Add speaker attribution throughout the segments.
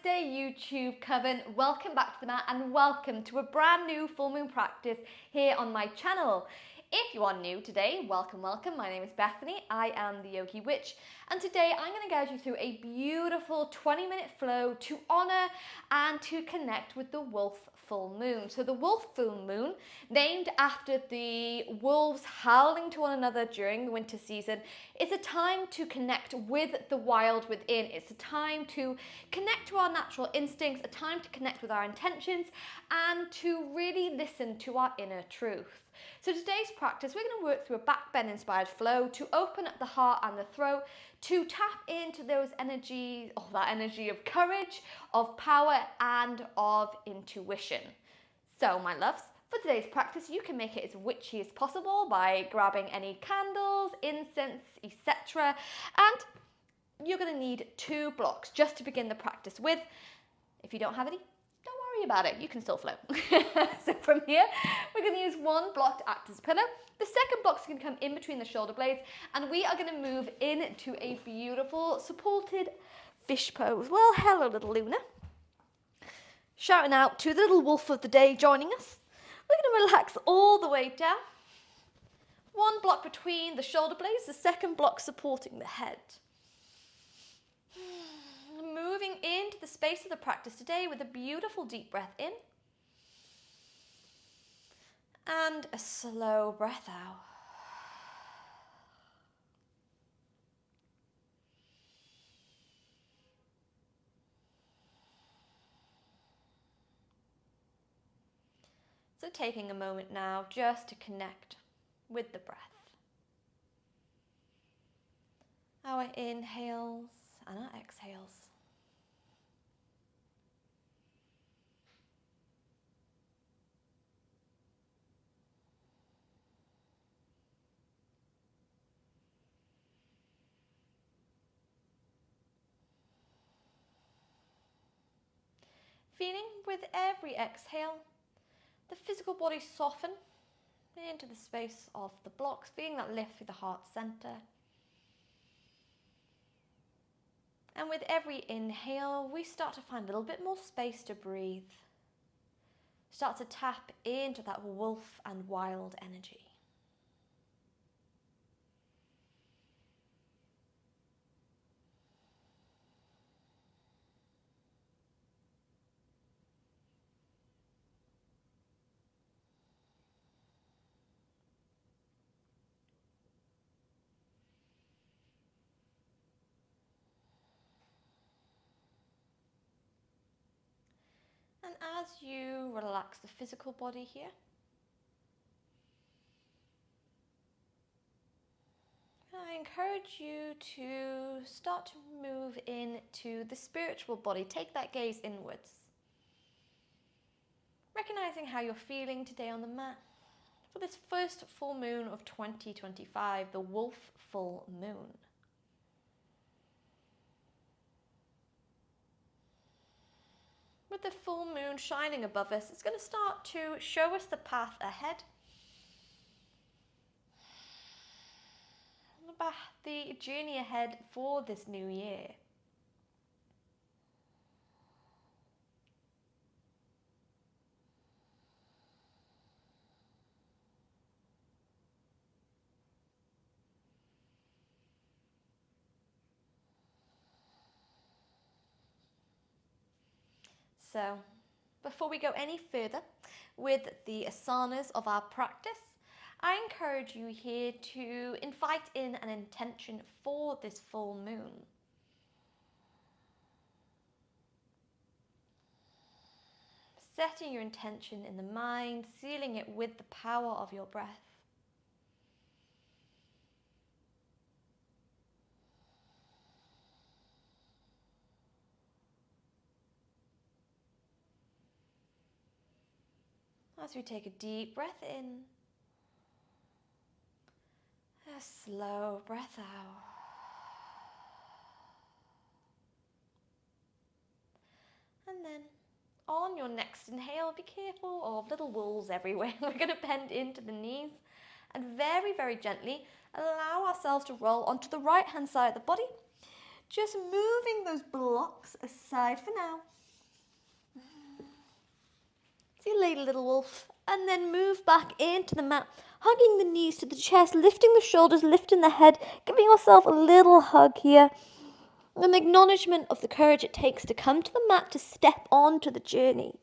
Speaker 1: Day YouTube coven. Welcome back to the mat and welcome to a brand new full moon practice here on my channel. If you are new today, welcome. My name is Bethany. I am the Yogi Witch, and today I'm going to guide you through a beautiful 20-minute flow to honor and to connect with the wolf full moon. So the wolf full moon, named after the wolves howling to one another during the winter season, is a time to connect with the wild within. It's a time to connect to our natural instincts, a time to connect with our intentions, and to really listen to our inner truth. So today's practice, we're going to work through a back bend inspired flow to open up the heart and the throat, to tap into those energies, or that energy of courage, of power, and of intuition. So my loves, for today's practice, you can make it as witchy as possible by grabbing any candles, incense, etc. And you're going to need 2 blocks just to begin the practice with. If you don't have any, don't worry about it, you can still flow. So from here, we're going to use 1 block to act as a pillow. The second block is going to come in between the shoulder blades, and we are going to move into a beautiful supported fish pose. Well, hello, little Luna. Shouting out to the little wolf of the day joining us. We're going to relax all the way down. 1 block between the shoulder blades, the second block supporting the head. Moving into the space of the practice today with a beautiful deep breath in and a slow breath out. So taking a moment now just to connect with the breath. Our inhales and our exhales. Feeling with every exhale, the physical body soften into the space of the blocks, feeling that lift through the heart center. And with every inhale, we start to find a little bit more space to breathe. Start to tap into that wolf and wild energy. And as you relax the physical body here, I encourage you to start to move into the spiritual body. Take that gaze inwards. Recognizing how you're feeling today on the mat for this first full moon of 2025, the wolf full moon. With the full moon shining above us, it's going to start to show us the path ahead. The journey ahead for this new year. So, before we go any further with the asanas of our practice, I encourage you here to invite in an intention for this full moon. Setting your intention in the mind, sealing it with the power of your breath. As we take a deep breath in, a slow breath out. And then on your next inhale, be careful of little wolves everywhere. We're going to bend into the knees and very, very gently allow ourselves to roll onto the right hand side of the body Just moving those blocks aside for now. See you later, little wolf. And then move back into the mat, hugging the knees to the chest, lifting the shoulders, lifting the head, giving yourself a little hug here. An acknowledgement of the courage it takes to come to the mat, to step onto the journey.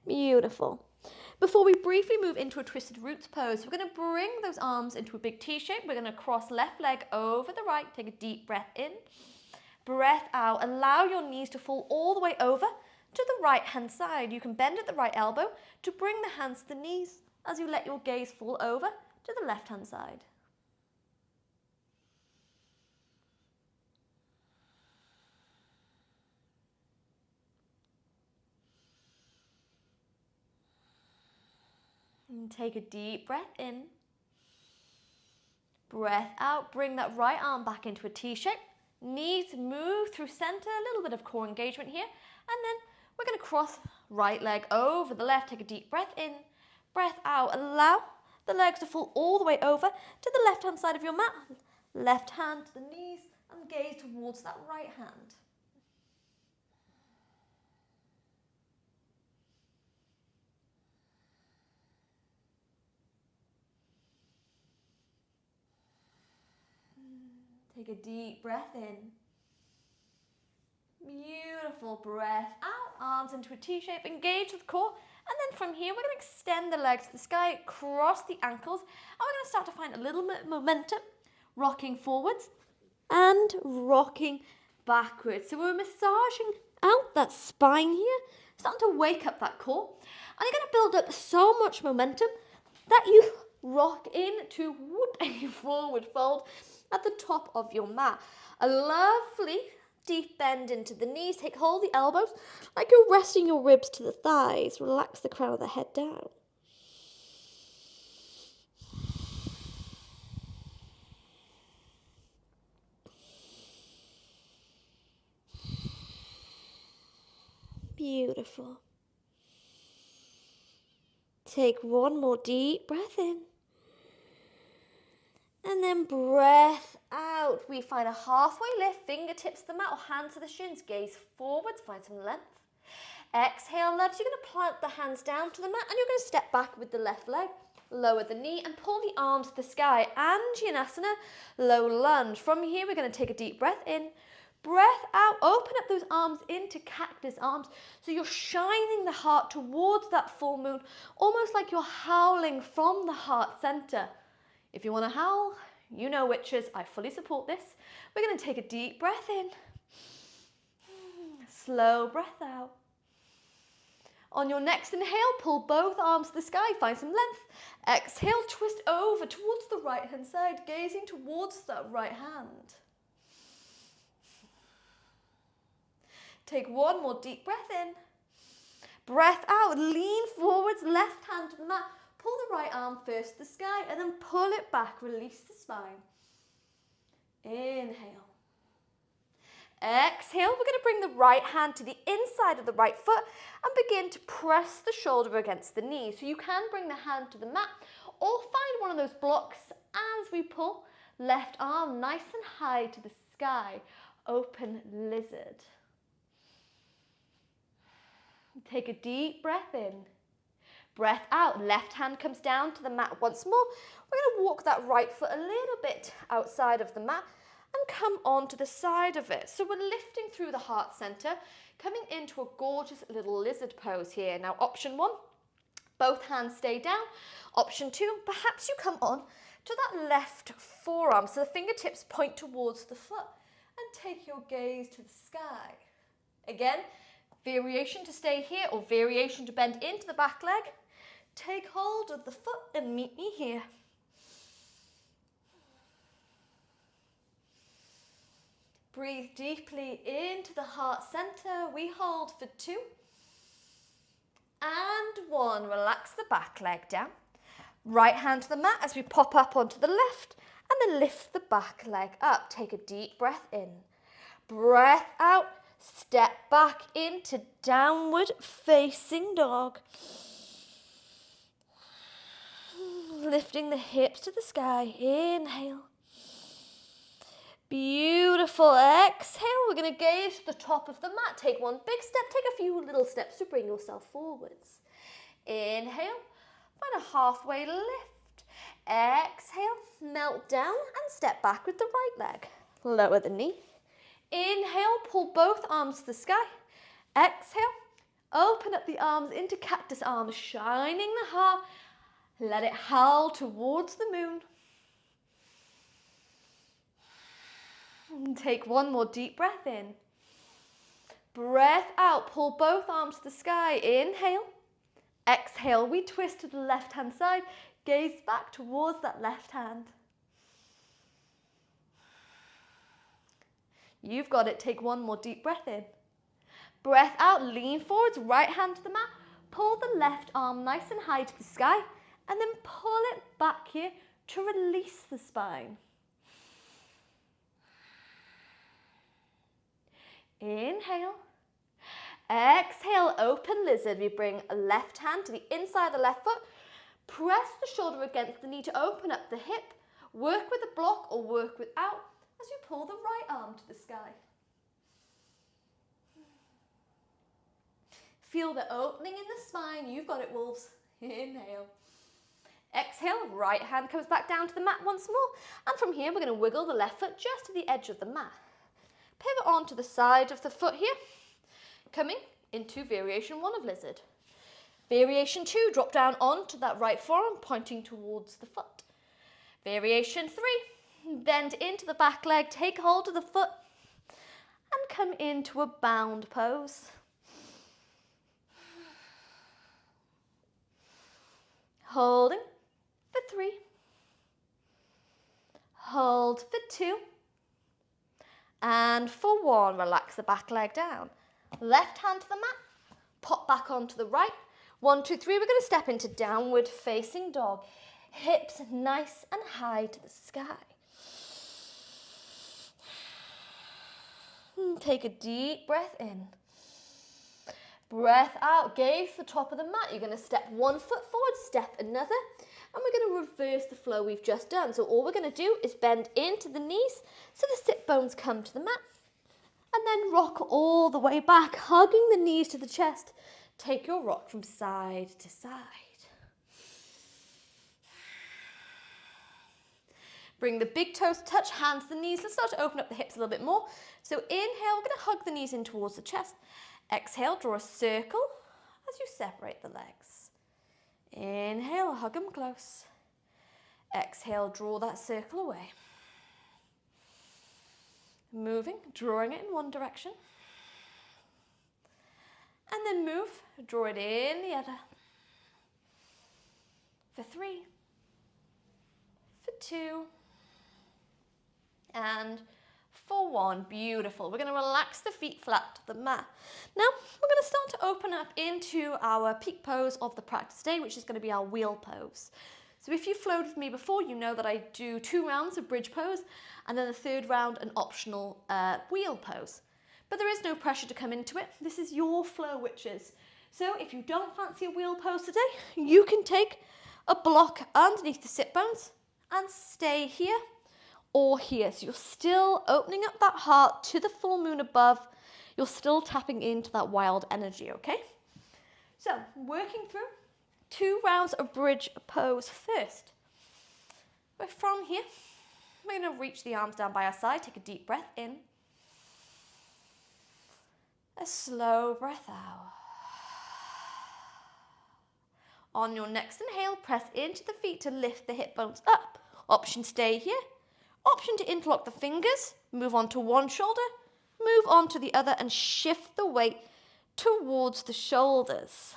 Speaker 1: Beautiful. Before we briefly move into a twisted roots pose, we're going to bring those arms into a big T shape. We're going to cross left leg over the right. Take a deep breath in. Breath out. Allow your knees to fall all the way over to the right hand side. You can bend at the right elbow to bring the hands to the knees as you let your gaze fall over to the left hand side. And take a deep breath in. Breath out. Bring that right arm back into a T shape. Knees move through center. A little bit of core engagement here. And then we're going to cross right leg over the left. Take a deep breath in. Breath out. Allow the legs to fall all the way over to the left hand side of your mat. Left hand to the knees and gaze towards that right hand. Take a deep breath in. Beautiful. Breath out. Arms into a T shape. Engage with the core. And then from here, we're going to extend the legs to the sky, cross the ankles, and we're going to start to find a little bit of momentum, rocking forwards and rocking backwards. So we're massaging out that spine here, starting to wake up that core. And you're going to build up so much momentum that you rock into a forward fold at the top of your mat. A lovely deep bend into the knees. Take hold of the elbows like you're resting your ribs to the thighs. Relax the crown of the head down. Beautiful. Take one more deep breath in. And then breath out. We find a halfway lift, fingertips to the mat or hands to the shins. Gaze forwards, find some length. Exhale, left. You're going to plant the hands down to the mat and you're going to step back with the left leg. Lower the knee and pull the arms to the sky. Anjaneyasana, low lunge. From here, we're going to take a deep breath in. Breath out. Open up those arms into cactus arms. So you're shining the heart towards that full moon, almost like you're howling from the heart center. If you want to howl, you know witches, I fully support this. We're going to take a deep breath in. Slow breath out. On your next inhale, pull both arms to the sky, find some length. Exhale, twist over towards the right hand side, gazing towards that right hand. Take one more deep breath in. Breath out, lean forwards, left hand to the mat. Pull the right arm first to the sky and then pull it back, release the spine. Inhale. Exhale, we're going to bring the right hand to the inside of the right foot and begin to press the shoulder against the knee. So you can bring the hand to the mat or find one of those blocks as we pull. Left arm nice and high to the sky. Open lizard. Take a deep breath in. Breath out. Left hand comes down to the mat once more. We're going to walk that right foot a little bit outside of the mat and come onto the side of it. So we're lifting through the heart center, coming into a gorgeous little lizard pose here. Now, option one, both hands stay down. Option two, perhaps you come on to that left forearm. So the fingertips point towards the foot and take your gaze to the sky. Again, variation to stay here or variation to bend into the back leg. Take hold of the foot and meet me here. Breathe deeply into the heart center. We hold for 2 and 1. Relax the back leg down. Right hand to the mat as we pop up onto the left and then lift the back leg up. Take a deep breath in. Breath out. Step back into downward facing dog. Lifting the hips to the sky. Inhale. Beautiful. Exhale. We're going to gaze to the top of the mat. Take one big step. Take a few little steps to bring yourself forwards. Inhale. Find a halfway lift. Exhale. Melt down and step back with the right leg. Lower the knee. Inhale. Pull both arms to the sky. Exhale. Open up the arms into cactus arms, shining the heart. Let it howl towards the moon. And take one more deep breath in. Breath out. Pull both arms to the sky. Inhale. Exhale. We twist to the left-hand side. Gaze back towards that left hand. You've got it. Take one more deep breath in. Breath out. Lean forwards. Right hand to the mat. Pull the left arm nice and high to the sky. And then pull it back here to release the spine. Inhale. Exhale, open lizard. We bring a left hand to the inside of the left foot. Press the shoulder against the knee to open up the hip. Work with a block or work without as you pull the right arm to the sky. Feel the opening in the spine. You've got it, wolves. Inhale. Exhale, right hand comes back down to the mat once more. And from here, we're going to wiggle the left foot just to the edge of the mat. Pivot onto the side of the foot here. Coming into variation 1 of lizard. Variation 2, drop down onto that right forearm, pointing towards the foot. Variation 3, bend into the back leg, take hold of the foot, and come into a bound pose. Holding for 3. Hold for 2. And for 1, relax the back leg down. Left hand to the mat, pop back onto the right. 1, 2, 3, we're going to step into downward facing dog. Hips nice and high to the sky. Take a deep breath in. Breath out, gaze to the top of the mat. You're going to step 1 foot forward, step another, and we're going to reverse the flow we've just done. So all we're going to do is bend into the knees so the sit bones come to the mat, and then rock all the way back, hugging the knees to the chest. Take your rock from side to side. Bring the big toes, touch hands to the knees. Let's start to open up the hips a little bit more. So inhale, we're going to hug the knees in towards the chest. Exhale, draw a circle as you separate the legs. Inhale, hug them close. Exhale, draw that circle away. Moving, drawing it in one direction. And then move, draw it in the other. For 3. For 2. And for 1. Beautiful. We're going to relax the feet flat to the mat. Now, we're going to start to open up into our peak pose of the practice today, which is going to be our wheel pose. So if you've flowed with me before, you know that I do 2 rounds of bridge pose, and then the 3rd round, an optional wheel pose. But there is no pressure to come into it. This is your flow, witches. So if you don't fancy a wheel pose today, you can take a block underneath the sit bones and stay here or here. So you're still opening up that heart to the full moon above. You're still tapping into that wild energy, okay? So working through 2 rounds of bridge pose first. But from here, we're going to reach the arms down by our side. Take a deep breath in. A slow breath out. On your next inhale, press into the feet to lift the hip bones up. Option stay here. Option to interlock the fingers. Move on to one shoulder. Move on to the other and shift the weight towards the shoulders.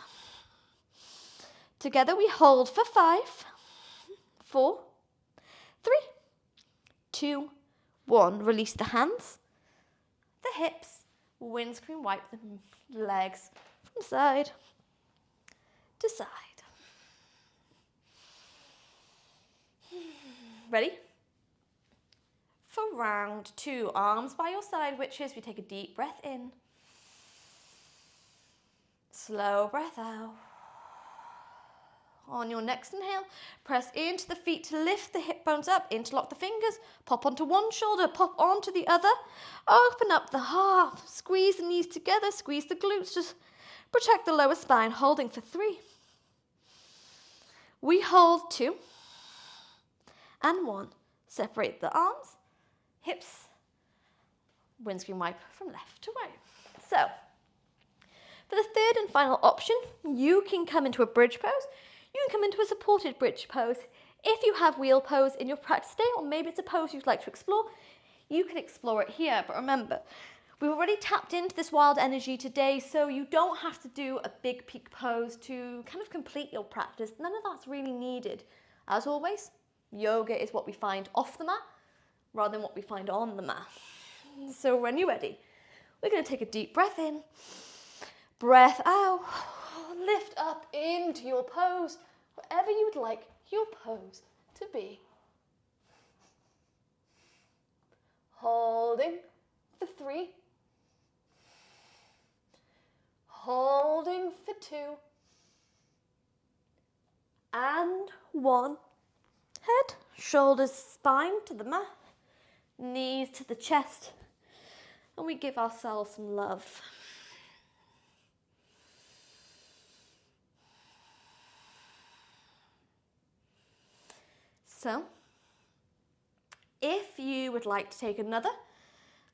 Speaker 1: Together we hold for 5, 4, 3, 2, 1. Release the hands, the hips. Windscreen wipe the legs from side to side. Ready? For round 2, arms by your side, witches. We take a deep breath in. Slow breath out. On your next inhale, press into the feet to lift the hip bones up, interlock the fingers, pop onto one shoulder, pop onto the other, open up the heart, squeeze the knees together, squeeze the glutes, just protect the lower spine, holding for 3. We hold 2 and 1. Separate the arms, hips, windscreen wipe from left to right. So, for the third and final option, you can come into a bridge pose. You can come into a supported bridge pose. If you have wheel pose in your practice today, or maybe it's a pose you'd like to explore, you can explore it here. But remember, we've already tapped into this wild energy today, so you don't have to do a big peak pose to kind of complete your practice. None of that's really needed. As always, yoga is what we find off the mat rather than what we find on the mat. So when you're ready, we're going to take a deep breath in, breath out, lift up into your pose, whatever you would like your pose to be. Holding for 3, holding for 2, and 1. Head, shoulders, spine to the mat, knees to the chest, and we give ourselves some love. So, if you would like to take another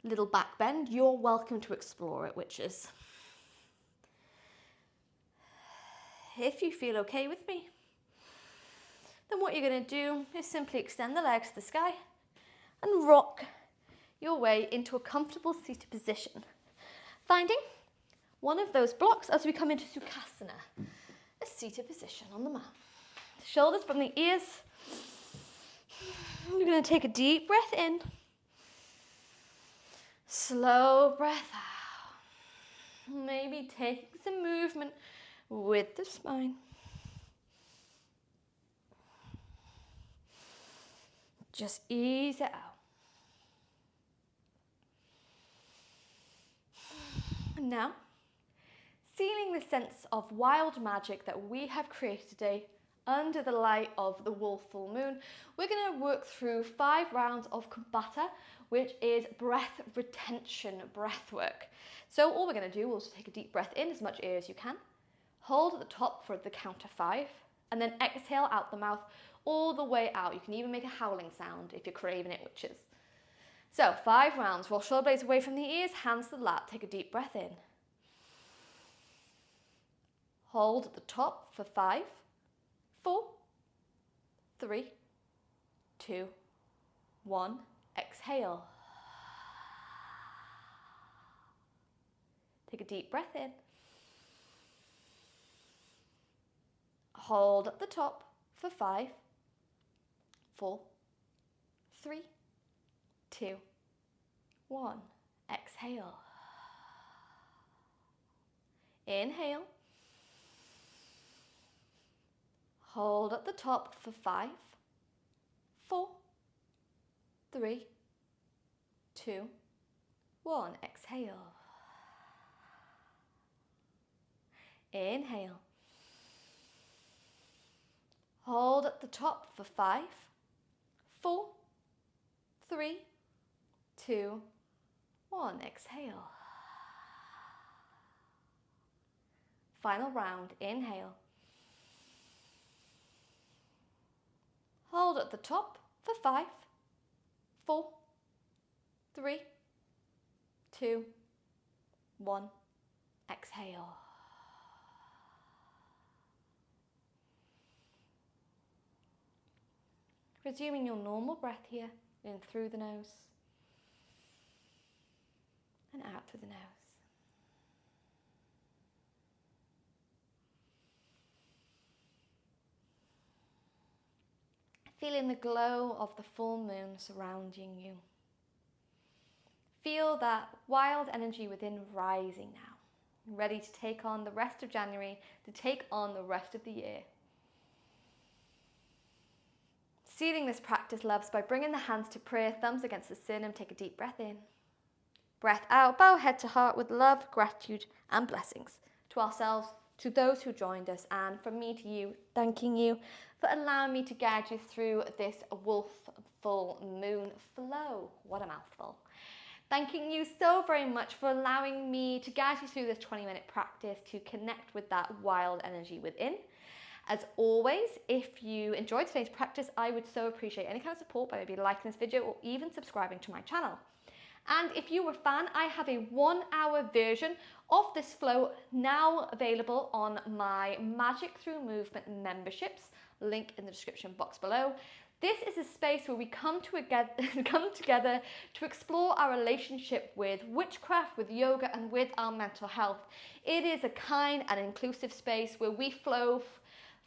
Speaker 1: little back bend, you're welcome to explore it, witches. If you feel okay with me, then what you're going to do is simply extend the legs to the sky and rock your way into a comfortable seated position, finding one of those blocks as we come into Sukhasana, a seated position on the mat. Shoulders from the ears. You're going to take a deep breath in, slow breath out, maybe taking some movement with the spine. Just ease it out. Now, feeling the sense of wild magic that we have created today under the light of the wolf full moon, we're going to work through 5 rounds of Kumbhata, which is breath retention breath work. So all we're going to do, we'll just take a deep breath in as much air as you can, hold at the top for the count of 5, and then exhale out the mouth all the way out. You can even make a howling sound if you're craving it, witches. So 5 rounds. Roll shoulder blades away from the ears, hands to the lap. Take a deep breath in. Hold at the top for 5, 4, 3, 2, 1. Exhale. Take a deep breath in. Hold at the top for 5, 4, 3, 2, 1. Exhale. Inhale. Hold at the top for 5, 4, 3, 2, 1. Exhale. Inhale. Hold at the top for 5, 4, 3, 2, 1. Exhale. Final round. Inhale. Hold at the top for 5, 4, 3, 2, 1. Exhale. Resuming your normal breath here, in through the nose and out through the nose. Feeling the glow of the full moon surrounding you. Feel that wild energy within rising now, ready to take on the rest of January, to take on the rest of the year. Sealing this practice, loves, by bringing the hands to prayer, thumbs against the sternum. Take a deep breath in. Breath out, bow head to heart with love, gratitude and blessings to ourselves, to those who joined us, and from me to you, thanking you for allowing me to guide you through this wolf full moon flow. What a mouthful. Thanking you so very much for allowing me to guide you through this 20-minute practice to connect with that wild energy within. As always, if you enjoyed today's practice, I would so appreciate any kind of support by maybe liking this video or even subscribing to my channel. And if you were a fan, I have a 1-hour version of this flow now available on my Magic Through Movement memberships, link in the description box below. This is a space where we come together to explore our relationship with witchcraft, with yoga, and with our mental health. It is a kind and inclusive space where we flow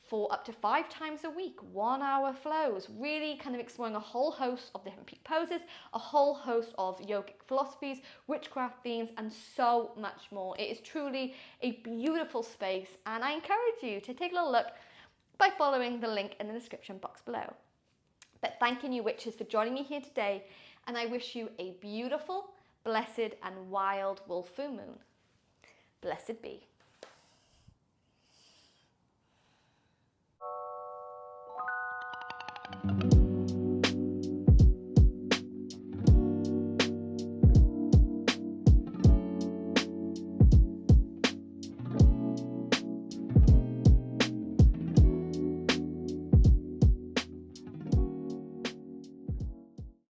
Speaker 1: for up to 5 times a week, 1-hour flows, really kind of exploring a whole host of different peak poses, a whole host of yogic philosophies, witchcraft themes, and so much more. It is truly a beautiful space, and I encourage you to take a little look by following the link in the description box below. But thanking you, witches, for joining me here today, and I wish you a beautiful, blessed, and wild wolf full moon. Blessed be.